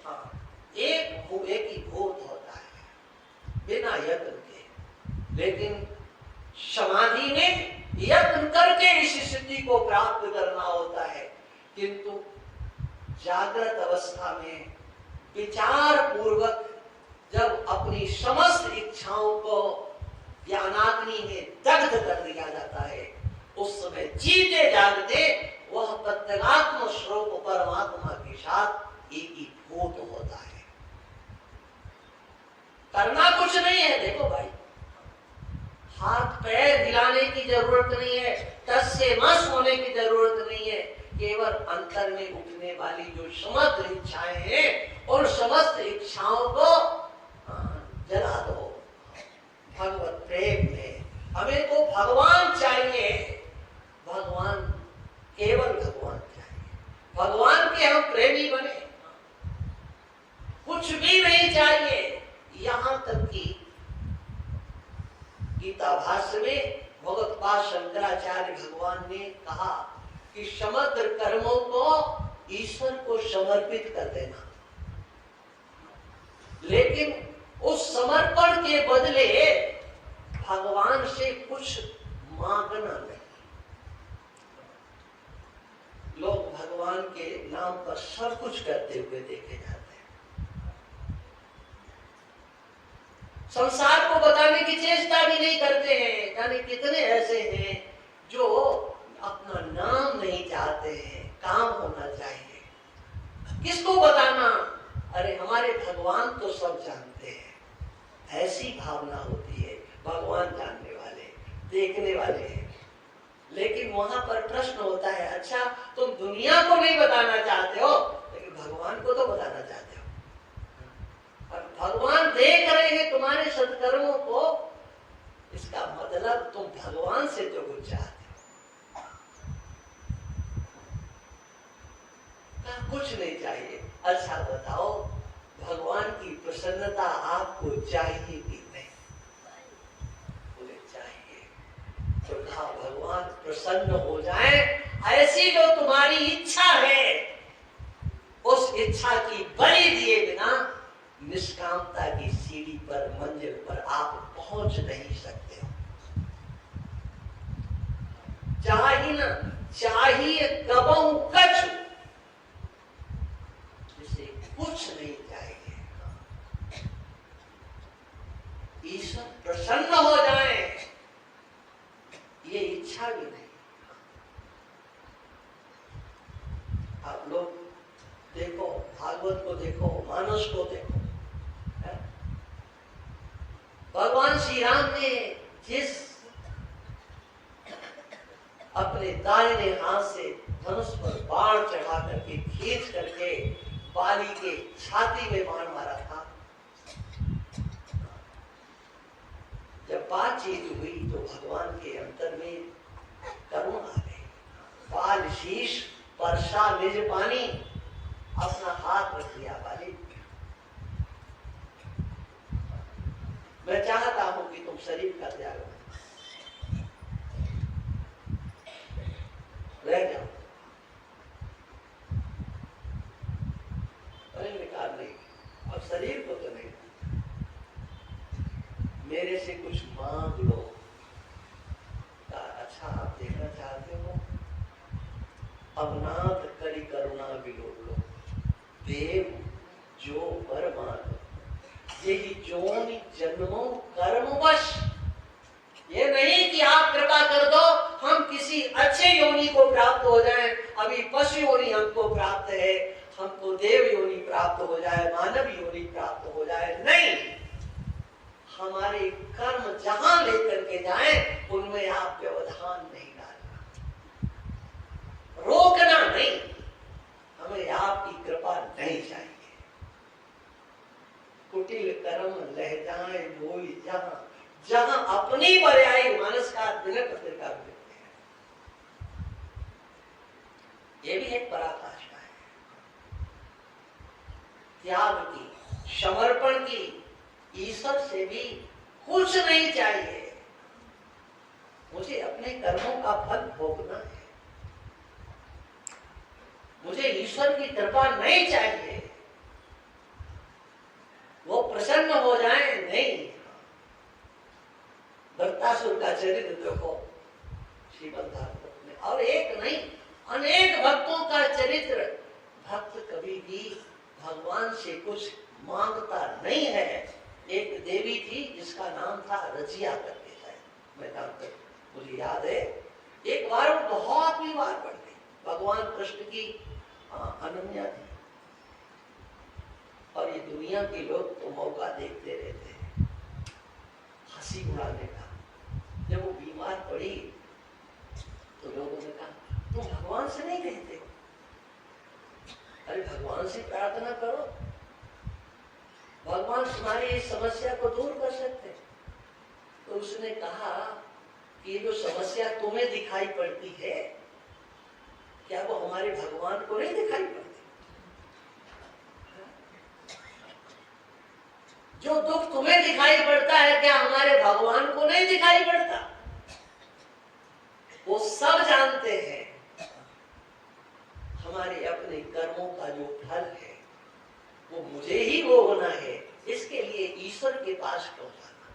हाँ, एक ही भूत होता है बिना यत्न के। लेकिन समाधि में यत्न करके इस स्थिति को प्राप्त करना होता है, किंतु जागृत अवस्था में विचार पूर्वक जब अपनी समस्त इच्छाओं को ज्ञानाग्नि में दग्ध कर दिया जाता है, उस समय जीते जागते वह प्रत्यगात्म स्वरूप परमात्मा के साथ एक ही भूत होता है। करना कुछ नहीं है। देखो भाई, हाथ पैर हिलाने की जरूरत नहीं है, टस से मस होने की जरूरत नहीं है। केवल अंतर में उठने वाली जो समस्त इच्छाएं हैं, उन समस्त इच्छाओं को जला दो भगवत प्रेम में। हमें तो भगवान चाहिए, भगवान, केवल भगवान चाहिए। भगवान के हम प्रेमी बने, कुछ भी नहीं चाहिए। यहां तक कि गीता भाष्य में भगवत्पाद शंकराचार्य भगवान ने कहा कि समग्र कर्मों को ईश्वर को समर्पित कर देना, लेकिन उस समर्पण के बदले भगवान से कुछ मांगना नहीं। लोग भगवान के नाम पर सब कुछ करते हुए देखे जाते हैं। संसार को बताने की चेष्टा भी नहीं करते हैं। यानी कितने ऐसे हैं जो अपना नाम नहीं चाहते हैं, काम होना चाहिए। किसको बताना? अरे हमारे भगवान तो सब जानते हैं। ऐसी भावना होती है। भगवान जानने वाले, देखने वाले हैं। लेकिन वहां पर प्रश्न होता है, अच्छा तुम दुनिया को नहीं बताना चाहते हो, लेकिन भगवान को तो बताना चाहते हो। और भगवान देख रहे हैं तुम्हारे सत्कर्मों को, इसका मतलब तुम भगवान से तो कुछ चाहते हो। कुछ नहीं चाहिए। अच्छा बताओ, भगवान की प्रसन्नता आपको चाहिए कि नहीं? मुझे चाहिए। तो कहा भगवान प्रसन्न हो जाए, ऐसी जो तुम्हारी इच्छा है, उस इच्छा की बलि दिए बिना निष्कामता की सीढ़ी पर, मंजिल पर आप पहुंच नहीं सकते हो। चाहिए कबहू कछु, जिसे कुछ नहीं चाहिए। ईश्वर प्रसन्न हो जाए, ये इच्छा भी नहीं। आप लोग देखो, भागवत को देखो, मानस को देखो, भगवान श्री राम ने जिस अपने दाहिने हाथ से धनुष पर बाण चढ़ा करके खींच करके बाली के छाती में बाण मारा था, जब बातचीत हुई तो भगवान के अंतर में करुणा आ गई। बाल शीश परसा निज पानी, अपना हाथ रख दिया बाली। मैं चाहता हूं कि तुम शरीर का त्याग रह जाओ। अरे निकाल नहीं, अब शरीर को तो नहीं, मेरे से कुछ मांग लो। अच्छा आप देखना चाहते हो, अब नाथ करी करुणा विलोक लो, देव जो वर मान, यही जोनि जन्मों कर्मवश। ये नहीं कि आप कृपा कर दो हम किसी अच्छे योनि को प्राप्त हो जाएं, अभी पशु योनि हमको प्राप्त है, हमको देव योनि प्राप्त हो जाए, मानव योनि प्राप्त हो जाए। नहीं, हमारे कर्म जहां लेकर के जाएं, उनमें आप व्यवधान नहीं डालना, रोकना नहीं। हमें आपकी कृपा नहीं चाहिए। कुटिल कर्म लह जाए मोई जहां, जहां अपनी पर्यायी मानस का दिनक पत्रिका मिलते हैं, त्याग की, समर्पण की, ईश्वर से भी कुछ नहीं चाहिए। मुझे अपने कर्मों का फल भोगना है, मुझे ईश्वर की कृपा नहीं चाहिए, वो प्रसन्न हो जाए नहीं। वृत्तासुर का चरित्र देखो श्रीमद् भागवत में, और एक नहीं अनेक भक्तों का चरित्र। भक्त कभी भी भगवान से कुछ मांगता नहीं है। एक देवी थी जिसका नाम था रजिया करके, शायद मैं नाम कर मुझे याद है। एक बार वो बहुत बीमार पड़ गई। भगवान कृष्ण की अनन्या थी, और ये दुनिया के लोग तो मौका देखते रहते हैं हंसी उड़ाने का। जब वो बीमार पड़ी तो लोगों ने कहा तुम भगवान से नहीं कहते? अरे भगवान से प्रार्थना करो, भगवान तुम्हारी इस समस्या को दूर कर सकते हैं। तो उसने कहा कि ये जो समस्या तुम्हें दिखाई पड़ती है, क्या वो हमारे भगवान को नहीं दिखाई पड़ती? जो दुख तुम्हें दिखाई पड़ता है, क्या हमारे भगवान को नहीं दिखाई पड़ता? वो सब जानते हैं हमारे अपने कर्मों का जो फल है वो मुझे ही भोगना है। इसके लिए ईश्वर के पास क्यों जाना?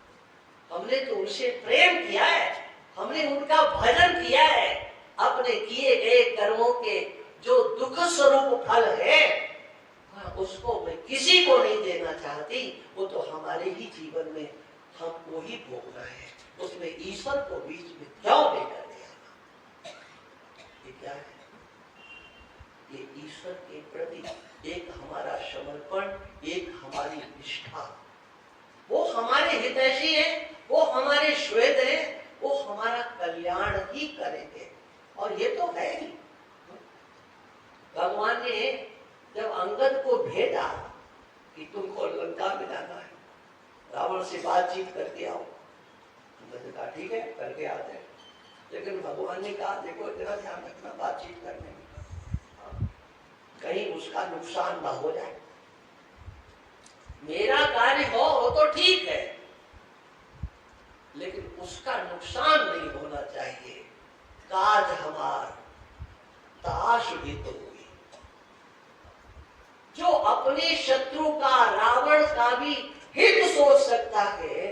हमने तो उनसे प्रेम किया है, हमने उनका भजन किया है। अपने किए गए कर्मों के जो दुख स्वरूप फल है उसको मैं किसी को नहीं देना चाहती। वो तो हमारे ही जीवन में हमको ही भोगना है, उसमें ईश्वर को बीच में क्यों लेकर के आना? ये क्या है? ये ईश्वर के प्रति एक हमारा समर्पण, एक हमारी निष्ठा। वो हमारे हितैषी है, वो हमारे श्वेत है, वो हमारा कल्याण ही करेंगे। और ये तो है ही। भगवान ने जब अंगद को भेजा कि तुमको लंका में जाना है, रावण से बातचीत करके आओ, अंगद ने कहा ठीक है करके आते हैं। लेकिन भगवान ने कहा देखो तेरा ध्यान रखना बातचीत करने में, कहीं उसका नुकसान ना हो जाए। मेरा कार्य हो तो ठीक है, लेकिन उसका नुकसान नहीं होना चाहिए। काज हमार ताश भी तो हुई। जो अपने शत्रु का, रावण का भी हित सोच सकता है,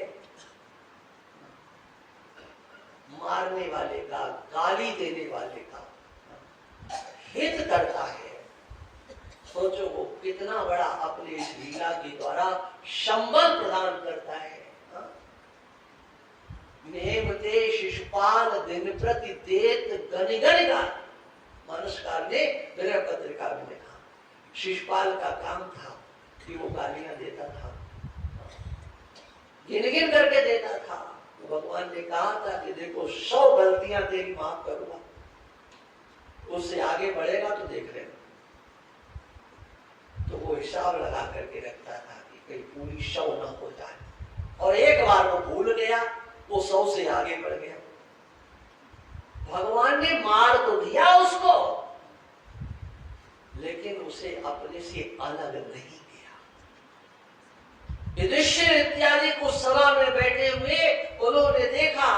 मारने वाले का, गाली देने वाले का हित करता है, सोचो वो कितना बड़ा अपने इस लीला के द्वारा संबल प्रदान करता है। नेमते शिशुपाल दिन प्रति देत गनिगन का, मानसकार ने मेरा पत्रिका में लिखा। शिशुपाल का काम था कि वो गालियां देता था, गिन गिन करके देता था। तो भगवान ने कहा था कि देखो 100 गलतियां तेरी माफ करूंगा, उससे आगे बढ़ेगा तो देख लेना। तो वो हिसाब लगा करके रखता था कि कहीं पूरी 100 न हो जाए। और एक बार वो भूल गया, वो 100 से आगे बढ़ गया। भगवान ने मार तो दिया उसको, लेकिन उसे अपने से अलग नहीं किया। युधिष्ठिर इत्यादि को सभा में बैठे हुए उन्होंने देखा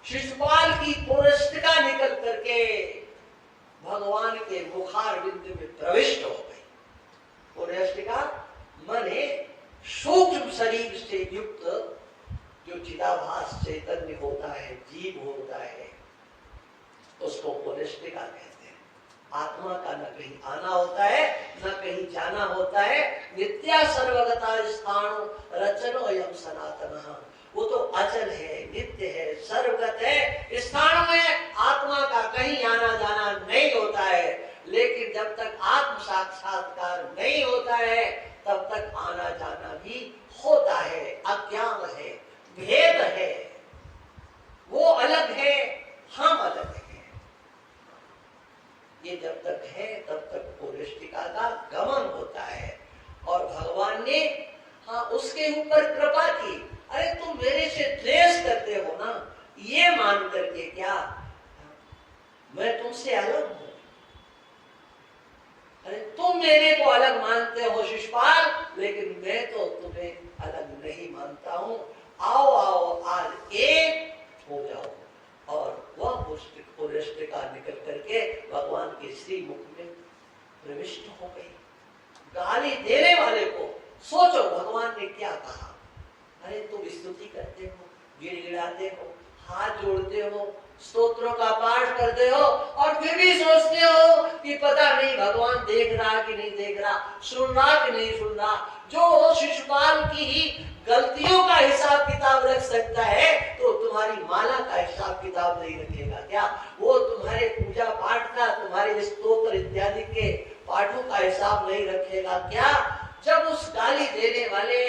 शिशुपाल की पुरस्तिका निकल करके भगवान के मुखार बिंदु में प्रविष्ट हो गई। पुरस्तिका माने सूक्ष्म शरीर से युक्त जो चिदाभास चैतन्य होता है, जीव होता है, उसको पुरस्तिका कहते हैं। आत्मा का न कहीं आना होता है न कहीं जाना होता है। नित्या सर्वगता स्थान रचनो यम सनातन, वो तो अचल है, नित्य है, सर्वगत है। स्थान में आत्मा का कहीं आना जाना नहीं होता है। लेकिन जब तक आत्म साक्षात्कार नहीं होता है तब तक आना जाना भी होता है। अज्ञान है, भेद है, वो अलग है, हम अलग हैं। ये जब तक है तब तक पुरस्तिका का गमन होता है। और भगवान ने उसके ऊपर कृपा की। अरे तुम मेरे से द्वेष करते हो ना, ये मान करके क्या मैं तुमसे अलग हूं? अरे तुम मेरे को अलग मानते हो शिषपाल, लेकिन मैं तो तुम्हें अलग नहीं मानता हूं। आओ आओ आज एक हो जाओ। और वह पुष्टिका निकल करके भगवान के श्री मुख में प्रविष्ट हो गई। गाली देने वाले को सोचो भगवान ने क्या कहा। अरे तुम स्तुति करते हो, गिड़गिड़ाते हो, हाथ जोड़ते हो, स्तोत्रों का पाठ करते हो और फिर भी सोचते हो कि पता नहीं भगवान देख रहा कि नहीं देख रहा, सुन रहा कि नहीं सुन रहा। जो शिशुपाल की ही गलतियों का हिसाब किताब रख सकता है तो तुम्हारी माला का हिसाब किताब नहीं रखेगा क्या? वो तुम्हारे पूजा पाठ का, तुम्हारे स्तोत्र इत्यादि के पाठों का हिसाब नहीं रखेगा क्या? जब उस गाली देने वाले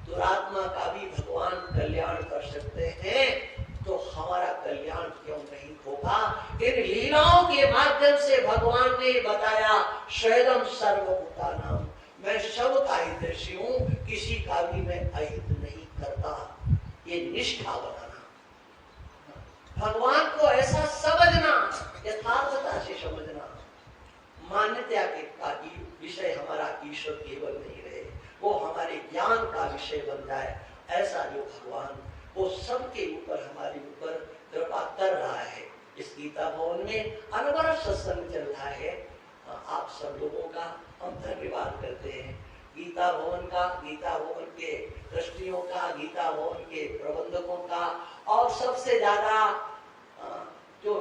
दुरात्मा का भी भगवान कल्याण कर सकते हैं तो हमारा कल्याण क्यों नहीं होगा? इन लीलाओं के माध्यम से भगवान ने बताया शयदम सर्वभूतानां, मैं सब का हितैषी हूं, किसी का भी मैं अहित नहीं करता। ये निष्ठा बनाना, भगवान को ऐसा समझना, यथार्थता से समझना। मान्यता के का विषय हमारा ईश्वर केवल नहीं रहे, वो हमारे ज्ञान का विषय बन जाए। ऐसा जो भगवान वो सबके ऊपर, हमारे ऊपर कृपा कर रहा है। इस गीता भवन में अनवरत सत्संग चल रहा है। आप सब लोगों का हम धन्यवाद करते हैं। गीता भवन का, गीता भवन के ट्रस्टियों का, गीता भवन के प्रबंधकों का, और सबसे ज्यादा जो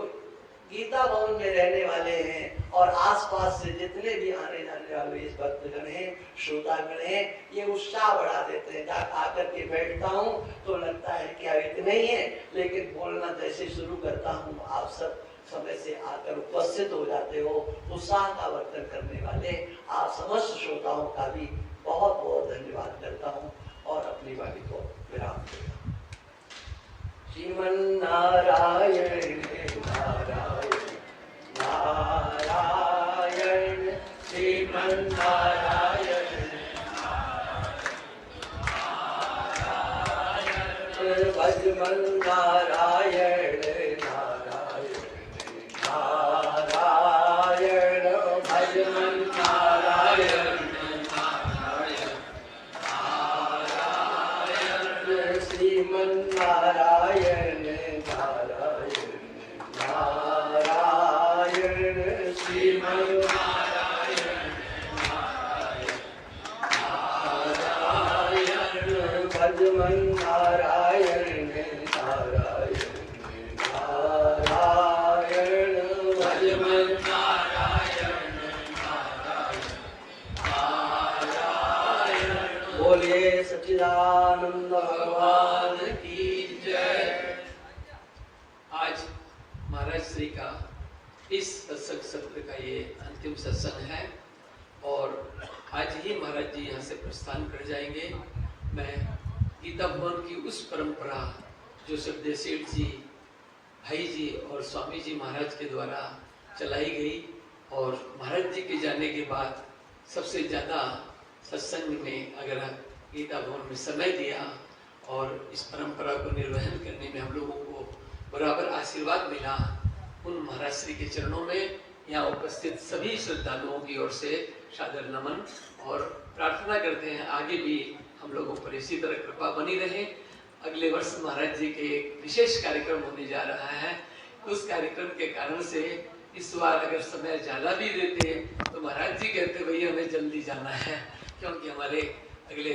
गीता भवन में रहने वाले हैं और आसपास से जितने भी आने जाने वाले इस भक्तगण हैं, श्रोतागण हैं, ये उत्साह बढ़ा देते हैं। जब आकर के बैठता हूँ तो लगता है कि अब इतने ही है, लेकिन बोलना जैसे शुरू करता हूँ आप सब समय से आकर उपस्थित हो जाते हो। उत्साह का वर्तन करने वाले आप समस्त श्रोताओं का भी बहुत बहुत धन्यवाद करता हूँ और अपनी वाणी को विराम देता हूँ। श्रीमन नारायण नारायण नारायण, श्रीमन नारायण नारायण, भजमन नारायण नारायण नारायण, भजमन नारायण नारायण नारायण, श्रीमन नारायण नारायण नारायण, श्रीमन नारायण नारायण नारायण, भजमन नारायण नारायण नारायण, भजमन नारायण नारायण नारायण। बोलिए सच्चिदानंद भगवान की जय।
आज महाराज श्री का इस सत्संग सत्र का ये अंतिम सत्संग है और आज ही महाराज जी यहाँ से प्रस्थान कर जाएंगे। मैं गीता भवन की उस परंपरा जो सुखदेव सेठ जी, भाई जी और स्वामी जी महाराज के द्वारा चलाई गई और महाराज जी के जाने के बाद सबसे ज़्यादा सत्संग में अगर गीता भवन में समय दिया और इस परंपरा को निर्वहन करने में हम लोगों को बराबर आशीर्वाद मिला, उन महाराज श्री के चरणों में यहाँ उपस्थित सभी श्रद्धालुओं की ओर से सादर नमन और प्रार्थना करते हैं आगे भी हम लोगों पर इसी तरह कृपा बनी रहे। अगले वर्ष महाराज जी के एक विशेष कार्यक्रम होने जा रहा है। उस कार्यक्रम के कारण से इस बार अगर समय ज़्यादा भी देते तो महाराज जी कहते भैया हमें जल्दी जाना है, क्योंकि हमारे अगले